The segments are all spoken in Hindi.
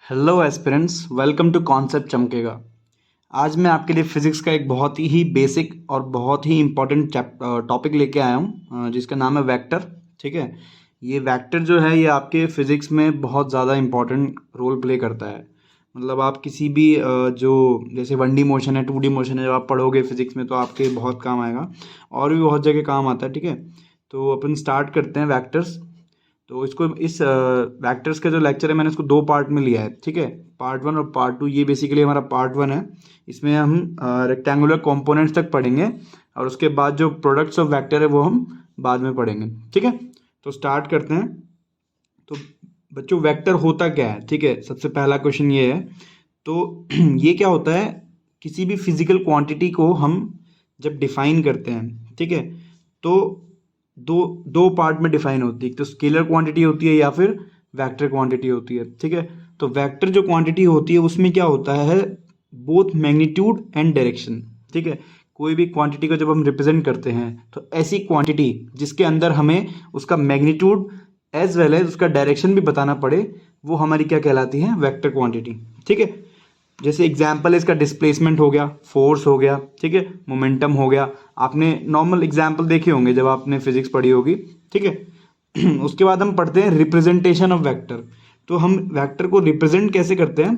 Hello aspirants, welcome to concept चमकेगा। आज मैं आपके लिए फिज़िक्स का एक बहुत ही बेसिक और बहुत ही इम्पोर्टेंट टॉपिक लेके आया हूँ जिसका नाम है वेक्टर। ठीक है, ये वेक्टर जो है ये आपके फिज़िक्स में बहुत ज़्यादा इम्पोर्टेंट रोल प्ले करता है। मतलब आप किसी भी जो जैसे 1D मोशन है, 2D मोशन है, जब आप पढ़ोगे फिज़िक्स में तो आपके बहुत काम आएगा और भी बहुत जगह काम आता है। ठीक है, तो अपन स्टार्ट करते हैं वेक्टर्स। तो इसको इस वेक्टर्स का जो लेक्चर है मैंने इसको दो पार्ट में लिया है। ठीक है, पार्ट 1 और पार्ट 2। ये बेसिकली हमारा पार्ट 1 है। इसमें हम रेक्टेंगुलर कंपोनेंट्स तक पढ़ेंगे और उसके बाद जो प्रोडक्ट्स ऑफ वेक्टर है वो हम बाद में पढ़ेंगे। ठीक है, तो स्टार्ट करते हैं। तो बच्चों, वेक्टर होता क्या है? ठीक है, सबसे पहला क्वेश्चन ये है। तो ये क्या होता है? किसी भी फिजिकल क्वांटिटी को हम जब डिफाइन करते हैं, ठीक है, तो दो दो पार्ट में डिफाइन होती है। एक तो स्केलर क्वांटिटी होती है या फिर वेक्टर क्वांटिटी होती है। ठीक है, तो वेक्टर जो क्वांटिटी होती है उसमें क्या होता है? Both magnitude and direction. ठीक है, कोई भी क्वांटिटी को जब हम रिप्रेजेंट करते हैं तो ऐसी क्वांटिटी जिसके अंदर हमें उसका मैग्नीट्यूड एज वेल एज उसका डायरेक्शन भी बताना पड़े, वो हमारी क्या कहलाती है? Vector quantity. ठीक है, जैसे एग्जाम्पल इसका डिस्प्लेसमेंट हो गया, फोर्स हो गया, ठीक है, मोमेंटम हो गया। आपने नॉर्मल एग्जाम्पल देखे होंगे जब आपने फिजिक्स पढ़ी होगी। ठीक है, उसके बाद हम पढ़ते हैं रिप्रेजेंटेशन ऑफ वेक्टर। तो हम वेक्टर को रिप्रेजेंट कैसे करते हैं?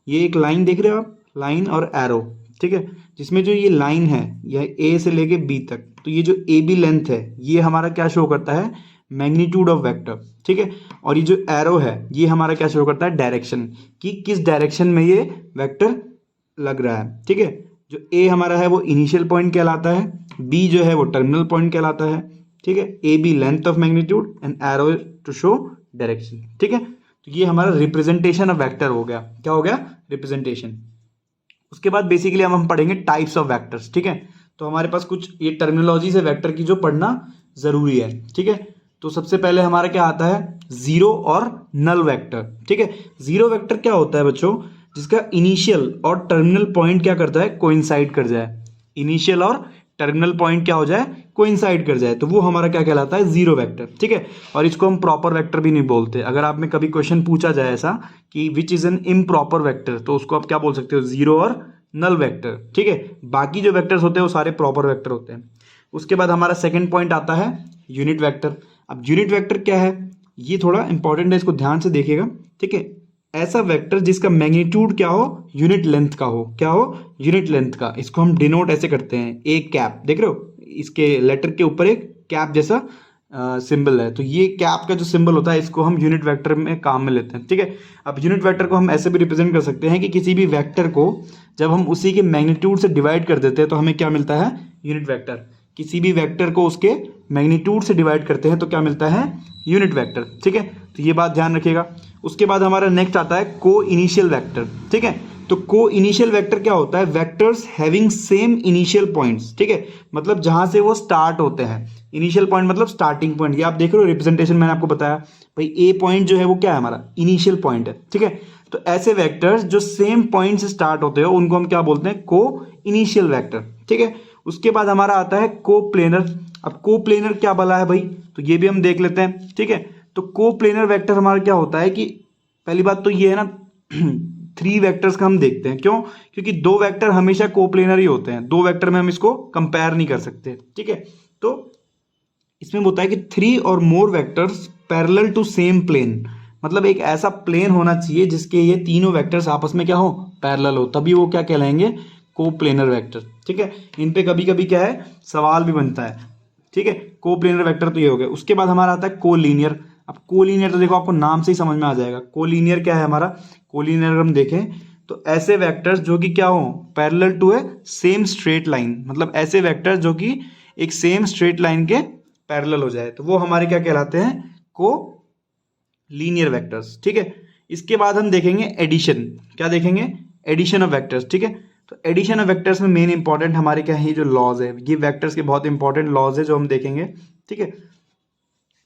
ये एक लाइन देख रहे हो आप, लाइन और एरो। ठीक है, जिसमें जो ये लाइन है यह ए से लेके बी तक, तो ये जो ए बी लेंथ है ये हमारा क्या शो करता है? Magnitude of vector. ठीक है, और ये जो एरो है ये हमारा क्या शो करता है? डायरेक्शन, कि किस डायरेक्शन में ये वेक्टर लग रहा है। ठीक है, जो ए हमारा है वो इनिशियल पॉइंट कहलाता है, बी जो है वो टर्मिनल पॉइंट कहलाता है। ठीक है, A B length of magnitude and arrow to show direction. ठीक है, तो ये हमारा रिप्रेजेंटेशन ऑफ वेक्टर हो गया। क्या हो गया? रिप्रेजेंटेशन। उसके बाद बेसिकली हम पढ़ेंगे टाइप्स ऑफ वेक्टर्स। ठीक है, तो हमारे पास कुछ ये टर्मिनोलॉजीज है वेक्टर की जो पढ़ना जरूरी है। ठीक है, तो सबसे पहले हमारा क्या आता है? जीरो और नल वेक्टर। ठीक है, जीरो वेक्टर क्या होता है बच्चों? जिसका इनिशियल और टर्मिनल पॉइंट क्या करता है? कोइंसाइड कर जाए। इनिशियल और टर्मिनल पॉइंट क्या हो जाए? कोइंसाइड कर जाए, तो वो हमारा क्या कहलाता है? Zero vector. ठीक है, और इसको हम प्रॉपर वेक्टर भी नहीं बोलते। अगर आप में कभी क्वेश्चन पूछा जाए ऐसा कि which is an improper vector, तो उसको आप क्या बोल सकते हो? जीरो और नल वेक्टर। ठीक है, बाकी जो वेक्टर्स होते हैं वो सारे प्रॉपर वेक्टर होते हैं। उसके बाद हमारा सेकंड पॉइंट आता है यूनिट वेक्टर। अब यूनिट वेक्टर क्या है? ये थोड़ा इंपॉर्टेंट है, इसको ध्यान से देखिएगा। ठीक है, ऐसा वेक्टर जिसका मैग्नीट्यूड क्या हो? यूनिट लेंथ का हो। क्या हो? यूनिट लेंथ का। इसको हम डिनोट ऐसे करते हैं, एक कैप। देख रहे हो, इसके लेटर के ऊपर एक कैप जैसा सिंबल है, तो ये कैप का जो सिंबल होता है इसको हम यूनिट वेक्टर में काम में लेते हैं। ठीक है, अब यूनिट वेक्टर को हम ऐसे भी रिप्रेजेंट कर सकते हैं कि किसी भी वेक्टर को जब हम उसी के मैग्नीट्यूड से डिवाइड कर देते हैं तो हमें क्या मिलता है? Unit vector. किसी भी वेक्टर को उसके मैग्नीट्यूड से डिवाइड करते हैं तो क्या मिलता है? Unit vector. ठीक है, तो ये बात ध्यान रखिएगा। उसके बाद हमारा नेक्स्ट आता है को इनिशियल वेक्टर। ठीक है, तो को इनिशियल वेक्टर क्या होता है? Vectors having same initial points. ठीक है, मतलब जहां से वो स्टार्ट होते हैं। इनिशियल पॉइंट मतलब स्टार्टिंग पॉइंट। ये आप देख रहे हो रिप्रेजेंटेशन मैंने आपको बताया भाई, ए पॉइंट जो है वो क्या है? हमारा इनिशियल पॉइंट है। ठीक है, तो ऐसे वेक्टर्स जो सेम पॉइंट से स्टार्ट होते हो उनको हम क्या बोलते हैं? को इनिशियल वेक्टर। ठीक है, उसके बाद हमारा आता है को प्लेनर। अब को प्लेनर क्या बला है भाई? तो ये भी हम देख लेते हैं। ठीक है, तो को प्लेनर वेक्टर हमारा क्या होता है कि पहली बात तो ये है ना, थ्री वेक्टर्स का हम देखते हैं। क्यों? क्योंकि दो वेक्टर हमेशा को प्लेनर ही होते हैं। दो वेक्टर में हम इसको कंपेयर नहीं कर सकते। ठीक है, तो इसमें होता है कि three or more vectors parallel to same plane. मतलब एक ऐसा प्लेन होना चाहिए जिसके ये तीनों वेक्टर्स आपस में क्या हो? पैरेलल हो, तभी वो क्या कहलाएंगे? को प्लेनर वेक्टर। ठीक है, इन पे कभी कभी क्या है? सवाल भी बनता है। ठीक है, को प्लेनर वेक्टर तो ये हो गया। उसके बाद हमारा आता है को लीनियर। अब को लीनियर तो देखो आपको नाम से ही समझ में आ जाएगा। को लीनियर क्या है हमारा? को लीनियर अगर हम देखें तो ऐसे वेक्टर्स जो कि क्या हो? Parallel to a same straight line. मतलब ऐसे वेक्टर्स जो कि एक सेम स्ट्रेट लाइन के पैरेलल हो जाए, तो वो हमारे क्या कहलाते हैं? को लीनियर वेक्टर्स। ठीक है, इसके बाद हम देखेंगे एडिशन। क्या देखेंगे? Addition of vectors. ठीक है, तो एडिशन ऑफ वेक्टर्स में मेन इंपॉर्टेंट हमारे क्या है? जो लॉज है, ये वेक्टर्स के बहुत इंपॉर्टेंट लॉज है जो हम देखेंगे। ठीक है,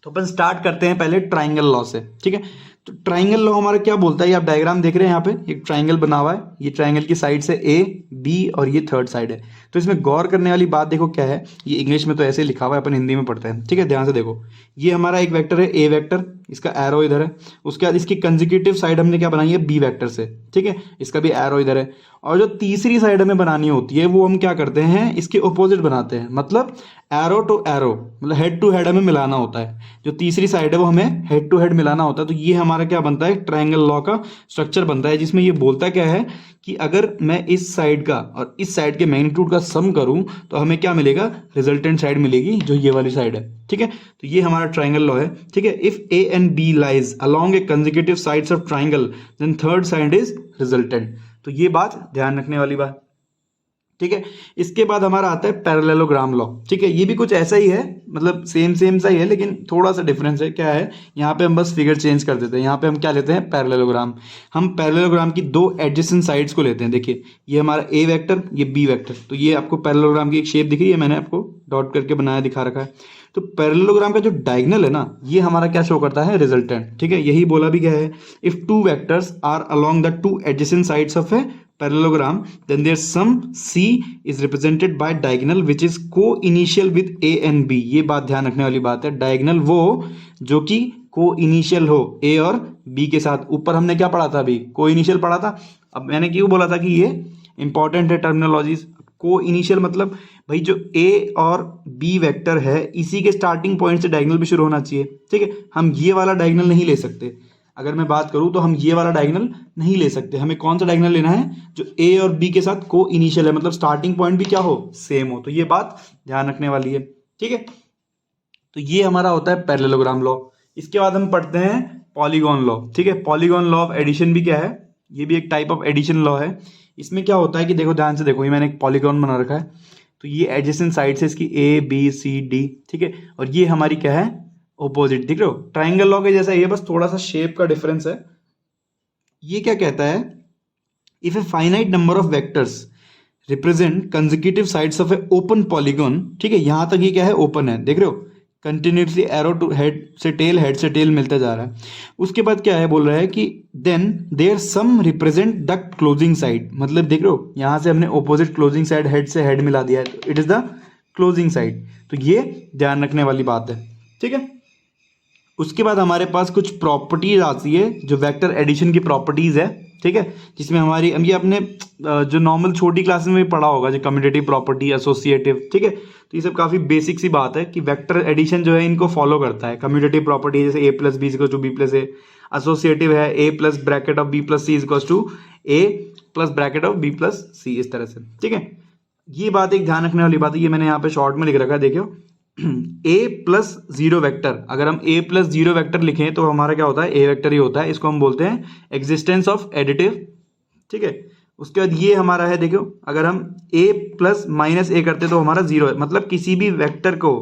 तो अपन स्टार्ट करते हैं पहले ट्राइंगल लॉ से। ठीक है, तो ट्राइंगल लॉ हमारा क्या बोलता है? ये आप डायग्राम देख रहे हैं, यहाँ पे एक ट्राइंगल बना हुआ है। ये ट्राइंगल की साइड से ए बी और ये थर्ड साइड है। तो इसमें गौर करने वाली बात देखो क्या है, ये इंग्लिश में तो ऐसे लिखा हुआ है, अपन हिंदी में पढ़ते हैं, ठीक है। ध्यान से देखो, ये हमारा एक वेक्टर है ए वेक्टर, इसका एरो इधर है, उसके बाद इसकी कंसेक्यूटिव साइड हमने क्या बनाई है बी वेक्टर से, ठीक है, इसका भी एरो इधर है। और जो तीसरी साइड हमें बनानी होती है वो हम क्या करते हैं, इसके ऑपोजिट बनाते हैं, मतलब एरो टू एरो, मतलब हेड टू हेड हमें मिलाना होता है। जो तीसरी साइड है वो हमें हेड टू हेड मिलाना होता है। तो ये हमारा क्या बनता है, ट्रायंगल लॉ का स्ट्रक्चर बनता है, जिसमें ये बोलता क्या है कि अगर मैं इस साइड का और इस साइड के मैग्नीट्यूड का सम करूं तो हमें क्या मिलेगा, रिजल्टेंट साइड मिलेगी जो ये वाली साइड है, ठीक है। तो ये हमारा ट्रायंगल लॉ है, ठीक है। If A and B lies along a consecutive sides of triangle then third side is resultant. तो ये बात ध्यान रखने वाली बात, ठीक है। इसके बाद हमारा आता है पैरेललोग्राम लॉ, ठीक है। ये भी कुछ ऐसा ही है, मतलब सेम सा ही है, लेकिन थोड़ा सा डिफरेंस है। क्या है, यहाँ पे हम बस फिगर चेंज कर देते हैं। यहाँ पे हम क्या लेते हैं, पैरेललोग्राम। हम पैरेललोग्राम की दो एडजेसेंट साइड्स को लेते हैं। देखिए ये हमारा ए वेक्टर, ये बी वेक्टर, तो ये आपको पैरेललोग्राम की एक शेप दिख रही है, मैंने आपको डॉट करके बनाया दिखा रखा है। तो पैरेललोग्राम का जो डायगोनल है ना, ये हमारा क्या शो करता है, रिजल्टेंट, ठीक है। यही बोला भी गया है, if two vectors are along the two adjacent sides of a parallelogram then their sum C is represented by diagonal which is co-initial with A and B। ये बात ध्यान रखने वाली बात है, डायगोनल वो जो कि को-इनिशियल हो A और B के साथ। ऊपर हमने क्या पढ़ा था, अभी को-इनिशियल पढ़ा था। अब मैंने क्यों बोला था कि ये इंपॉर्टेंट है टर्मिनोलॉजीज। को-इनिशियल मतलब भाई जो A और B वेक्टर है इसी के स्टार्टिंग पॉइंट से डायगोनल भी शुरू होना चाहिए, ठीक है। हम ये वाला डायगोनल नहीं ले सकते। अगर मैं बात करूं तो हम ये वाला डायगोनल नहीं ले सकते। हमें कौन सा डायगोनल लेना है, जो ए और बी के साथ को इनिशियल है, मतलब स्टार्टिंग पॉइंट भी क्या हो, सेम हो। तो ये बात ध्यान रखने वाली है, ठीक है। तो ये हमारा होता है पैरेललोग्राम लॉ। इसके बाद हम पढ़ते हैं पॉलीगॉन लॉ, ठीक है। पॉलीगॉन लॉ ऑफ एडिशन भी क्या है, ये भी एक टाइप ऑफ एडिशन लॉ है। इसमें क्या होता है कि देखो ध्यान से देखो, ये मैंने एक पॉलीगॉन बना रखा है, तो ये एडजेसेंट साइड्स है इसकी ए बी सी डी, ठीक है। और ये हमारी क्या है, ऑपोजिट, दिख रहे हो, ट्राइंगल लॉ के जैसा ये, बस थोड़ा सा शेप का डिफरेंस है। ये क्या कहता है, if a finite number of vectors represent consecutive sides of A open polygon, ठीक है। यहां तक ये क्या है, ओपन है, देख रहे हो, कंटिन्यूसली एरो टू हेड से टेल मिलता जा रहा है। उसके बाद क्या है, बोल रहा है कि then their sum represent the closing side, मतलब देख रहे हो यहां से हमने ऑपोजिट क्लोजिंग साइड हेड से हेड मिला दिया है, तो it is the closing side. तो ये ध्यान रखने वाली बात है, ठीक है। उसके बाद हमारे पास कुछ प्रॉपर्टीज आती है जो वेक्टर एडिशन की प्रॉपर्टीज है, ठीक है, जिसमें हमारी ये अपने जो नॉर्मल छोटी क्लास में भी पढ़ा होगा, जो कम्यूटेटिव प्रॉपर्टी, एसोसिएटिव, ठीक है। तो ये सब काफी बेसिक सी बात है कि वेक्टर एडिशन जो है इनको फॉलो करता है। कम्यूटेटिव प्रॉपर्टी जैसे A plus B equal to B plus A, associative है A plus bracket of B plus C equal to A plus bracket of B plus C, इस तरह से, ठीक है। ये बात एक ध्यान रखने वाली बात है, ये मैंने यहाँ पे शॉर्ट में लिख रखा है, देखियो ए प्लस जीरो वेक्टर, अगर हम ए प्लस जीरो वेक्टर लिखें तो हमारा क्या होता है, ए वेक्टर ही होता है। इसको हम बोलते हैं एग्जिस्टेंस ऑफ एडिटिव, ठीक है। उसके बाद ये हमारा है, देखो अगर हम ए प्लस माइनस ए करते तो हमारा जीरो है, मतलब किसी भी वेक्टर को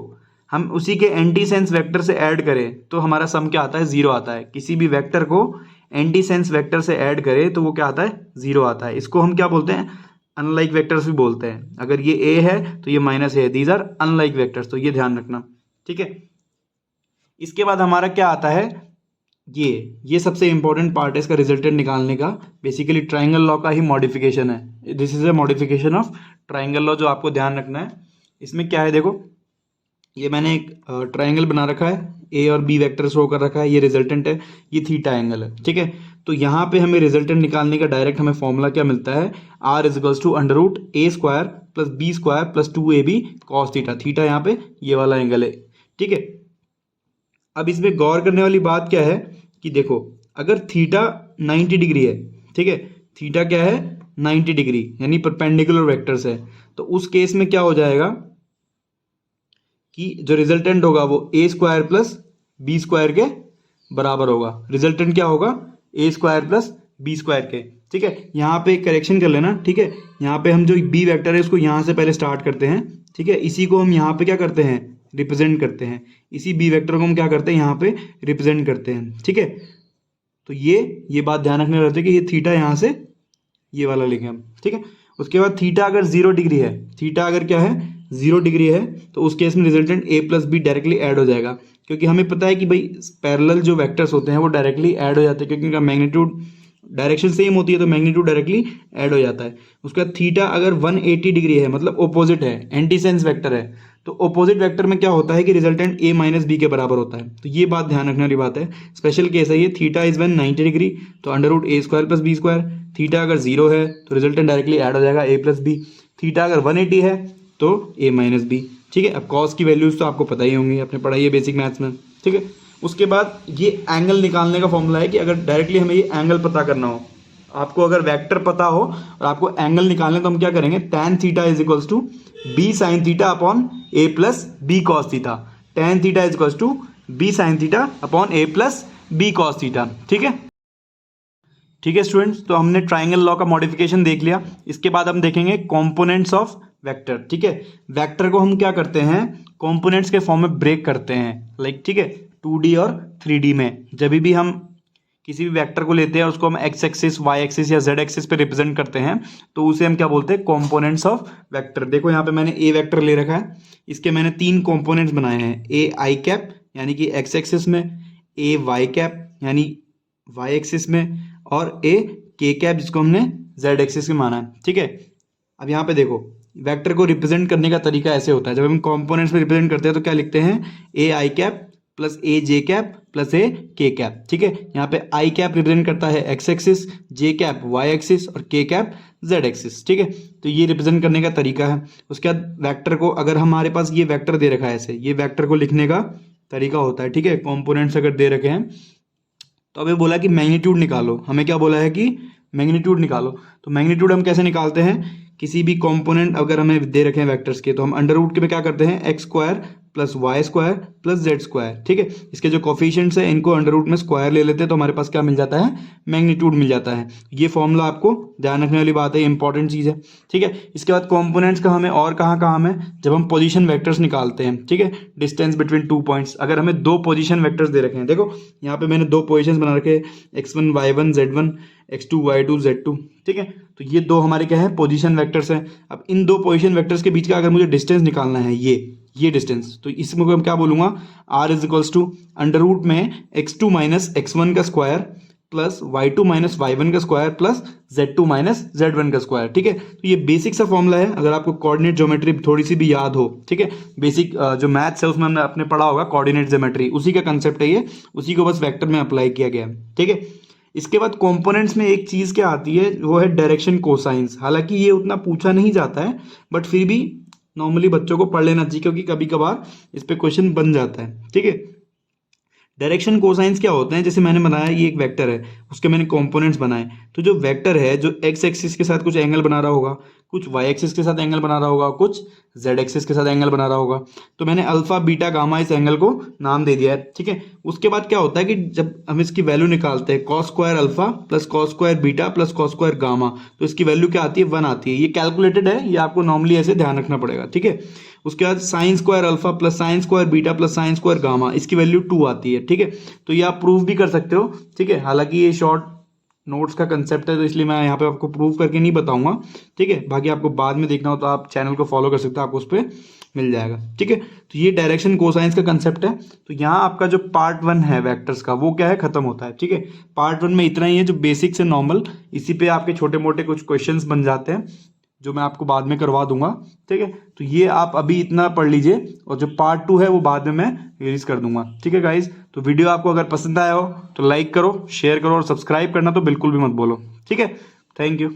हम उसी के एंटी सेंस वेक्टर से ऐड करें तो हमारा सम क्या आता है, जीरो आता है। किसी भी वेक्टर को एंटी सेंस वेक्टर से ऐड करें तो वो क्या आता है, जीरो आता है। इसको हम क्या बोलते हैं, अनलाइक वेक्टर्स भी बोलते हैं। अगर ये ए है तो ये माइनस है, दीज आर अनलाइक वेक्टर्स, तो ये ध्यान रखना, ठीक है। इसके बाद हमारा क्या आता है, ये सबसे इंपॉर्टेंट पार्ट है इसका रिजल्टेंट निकालने का। बेसिकली ट्राइंगल लॉ का ही मॉडिफिकेशन है, this is a modification of triangle law, जो आपको ध्यान रखना है। इसमें क्या है, देखो ये मैंने एक ट्राइंगल बना रखा है, ए और बी वेक्टर शो कर रखा है, ये रिजल्टेंट है, ये थीटा एंगल है, ठीक है। तो यहाँ पे हमें रिजल्टेंट निकालने का डायरेक्ट हमें फॉर्मूला क्या मिलता है, R is equals to under root A square plus B square plus 2ab cos theta. Theta यहाँ पे ये वाला एंगल है, ठीक है। अब इसमें गौर करने वाली बात क्या है कि देखो अगर थीटा 90 डिग्री है, ठीक है, थीटा क्या है 90 डिग्री यानी परपेंडिकुलर वेक्टर्स है, तो उस केस में क्या हो जाएगा कि जो रिजल्टेंट होगा वो ए स्क्वायर प्लस बी स्क्वायर के बराबर होगा। रिजल्टेंट क्या होगा, ए स्क्वायर प्लस बी स्क्वायर के, ठीक है। यहाँ पे करेक्शन कर लेना, ठीक है। यहाँ पे हम जो बी वेक्टर है उसको यहाँ से पहले स्टार्ट करते हैं, ठीक है। इसी को हम यहाँ पे क्या करते हैं, रिप्रेजेंट करते हैं। इसी बी वेक्टर को हम क्या करते हैं, यहाँ पे रिप्रेजेंट करते हैं, ठीक है। तो ये बात ध्यान रखने वाली है कि ये थीटा यहाँ से ये वाला लिखे हम, ठीक है। उसके बाद थीटा अगर 0 डिग्री है, थीटा अगर क्या है 0 डिग्री है, तो उस केस में resultant A plus be directly add हो जाएगा, क्योंकि हमें पता है कि भाई पैरेलल जो वेक्टर्स होते हैं वो डायरेक्टली ऐड हो जाते हैं, क्योंकि उनका मैग्नीट्यूड डायरेक्शन सेम होती है तो मैग्नीट्यूड डायरेक्टली ऐड हो जाता है। उसके बाद थीटा अगर 180 डिग्री है मतलब ओपोजिट है, एंटी सेंस वेक्टर है, तो ओपोजिट वेक्टर में क्या होता है कि रिजल्टेंट a माइनस बी के बराबर होता है। तो ये बात ध्यान रखने वाली बात है। स्पेशल केस है ये, थीटा इज 190 डिग्री तो under root A square plus B square. Theta अगर 0 है तो रिजल्टेंट डायरेक्टली ऐड हो जाएगा a प्लस बी। थीटा अगर 180 है तो a माइनस बी। ठीक है, अब कॉस की वैल्यूज तो आपको पता ही होंगी, आपने पढ़ाई है बेसिक मैथ्स में। ठीक है, उसके बाद ये एंगल निकालने का फॉर्मूला है कि अगर डायरेक्टली हमें ये एंगल पता करना हो, आपको अगर वेक्टर पता हो और आपको एंगल निकालना है तो हम क्या करेंगे, tan theta is equals to B sine theta upon A plus B cos theta. tan theta is equals to B sine theta upon A plus B cos theta. ठीक है, ठीक है स्टूडेंट्स, तो हमने ट्राइंगल लॉ का मॉडिफिकेशन देख लिया। इसके बाद हम देखेंगे कंपोनेंट्स ऑफ वेक्टर। ठीक है, वेक्टर को हम क्या करते हैं, कंपोनेंट्स के फॉर्म में ब्रेक करते हैं, लाइक ठीक है 2D और 3D में। जब भी हम किसी भी वेक्टर को लेते हैं और उसको हम एक्स एक्सिस, वाई एक्सिस या जेड एक्सिस पे रिप्रेजेंट करते हैं तो उसे हम क्या बोलते हैं, कंपोनेंट्स ऑफ वेक्टर। देखो यहाँ पे मैंने ए वेक्टर ले रखा है, इसके मैंने 3 कंपोनेंट्स बनाए हैं, ए आई कैप यानी कि एक्स एक्सिस में, ए वाई कैप यानी वाई एक्सिस में, और ए के कैप जिसको हमने जेड एक्सिस में माना है। ठीक है, अब यहाँ पे देखो वेक्टर को रिप्रेजेंट करने का तरीका ऐसे होता है, जब हम कंपोनेंट्स में रिप्रेजेंट करते हैं तो क्या लिखते हैं, ए आई कैप प्लस ए जे कैप प्लस ए के कैप। ठीक है, यहाँ पे आई कैप रिप्रेजेंट करता है एक्स एक्सिस, जे कैप वाई एक्सिस और के कैप जेड एक्सिस। ठीक है, तो ये रिप्रेजेंट करने का तरीका है। उसके बाद वेक्टर को, अगर हमारे पास ये वेक्टर दे रखा है ऐसे, ये वेक्टर को लिखने का तरीका होता है। ठीक है, कंपोनेंट्स अगर दे रखे हैं तो अभी बोला कि मैग्नीट्यूड निकालो, हमें क्या बोला है कि मैग्नीट्यूड निकालो। तो मैग्नीट्यूड हम कैसे निकालते हैं, किसी भी कंपोनेंट अगर हमें दे रखे हैं वेक्टर्स के तो हम अंडर रूट के में क्या करते हैं, X square plus Y square plus Z square. ठीक है, इसके जो कोफिशिएंट्स है इनको अंडर रूट में स्क्वायर ले लेते हैं तो हमारे पास क्या मिल जाता है, मैग्नीट्यूड मिल जाता है। ये फॉर्मूला आपको ध्यान रखने वाली बात है, इंपॉर्टेंट चीज़ है। ठीक है, इसके बाद कंपोनेंट्स का हमें और कहाँ कहाँ हमें, जब हम पोजीशन वेक्टर्स निकालते हैं। ठीक है, डिस्टेंस बिटवीन 2 पॉइंट्स, अगर हमें 2 पोजीशन वेक्टर्स दे रखे हैं, देखो यहाँ पे मैंने 2 पोजीशंस बना रखे हैं, x1 y1 z1, x2 y2 z2। ठीक है, तो ये 2 हमारे क्या है, पोजीशन वेक्टर्स हैं। अब इन 2 पोजीशन वेक्टर्स के बीच का अगर मुझे डिस्टेंस निकालना है, ये डिस्टेंस, तो इसमें मैं क्या बोलूँगा, r is equals to under root में x2 माइनस x1 का square plus y2 minus y1 का square plus z2 minus z1 का स्क्वायर। ठीक है, तो ये बेसिक सा फॉर्मूला है, अगर आपको कोऑर्डिनेट ज्योमेट्री थोड़ी सी भी याद हो। ठीक है, बेसिक जो मैथ्स है उसमें हमने अपने पढ़ा होगा कोऑर्डिनेट ज्योमेट्री, उसी का कंसेप्ट है ये, उसी को बस वेक्टर में अप्लाई किया गया है। ठीक है, इसके बाद कंपोनेंट्स में एक चीज़ क्या आती है, वो है डायरेक्शन कोसाइंस। हालांकि ये उतना पूछा नहीं जाता है बट फिर भी नॉर्मली बच्चों को पढ़ लेना चाहिए क्योंकि कभी कभार इस पे क्वेश्चन बन जाता है। ठीक है, डायरेक्शन कोसाइंस क्या होते हैं, जैसे मैंने बनाया ये एक वेक्टर है, उसके मैंने कंपोनेंट्स बनाए, तो जो वेक्टर है जो एक्स एक्सिस के साथ कुछ एंगल बना रहा होगा, कुछ वाई एक्सिस के साथ एंगल बना रहा होगा, कुछ जेड एक्सिस के साथ एंगल बना रहा होगा, तो मैंने अल्फा बीटा गामा इस एंगल को नाम दे दिया है। ठीक है, उसके बाद क्या होता है कि जब हम इसकी वैल्यू निकालते हैं, cos square alpha plus cos square beta plus cos square gamma, तो इसकी वैल्यू क्या आती है, 1 आती है। ये कैलकुलेटेड है, ये आपको नॉर्मली ऐसे ध्यान रखना पड़ेगा। ठीक है, उसके बाद sine square alpha plus sine square beta plus sine square gamma, इसकी वैल्यू 2 आती है। ठीक है, तो ये आप प्रूव भी कर सकते हो। ठीक है, हालांकि ये शॉर्ट नोट्स का कंसेप्ट है तो इसलिए मैं यहाँ पे आपको प्रूव करके नहीं बताऊंगा। ठीक है, बाकी आपको बाद में देखना हो तो आप चैनल को फॉलो कर सकते हो, आपको उस पर मिल जाएगा। ठीक है, तो ये डायरेक्शन कोसाइंस का कंसेप्ट है। तो यहाँ आपका जो पार्ट 1 है वेक्टर्स का वो क्या है, खत्म होता है। ठीक है, पार्ट 1 में इतना ही है जो बेसिक से नॉर्मल, इसी पे आपके छोटे मोटे कुछ क्वेश्चंस बन जाते हैं जो मैं आपको बाद में करवा दूंगा। ठीक है, तो ये आप अभी इतना पढ़ लीजिए और जो पार्ट 2 है वो बाद में मैं रिलीज कर दूंगा। ठीक है गाइज, तो वीडियो आपको अगर पसंद आया हो तो लाइक करो, शेयर करो और सब्सक्राइब करना तो बिल्कुल भी मत बोलो। ठीक है, थैंक यू।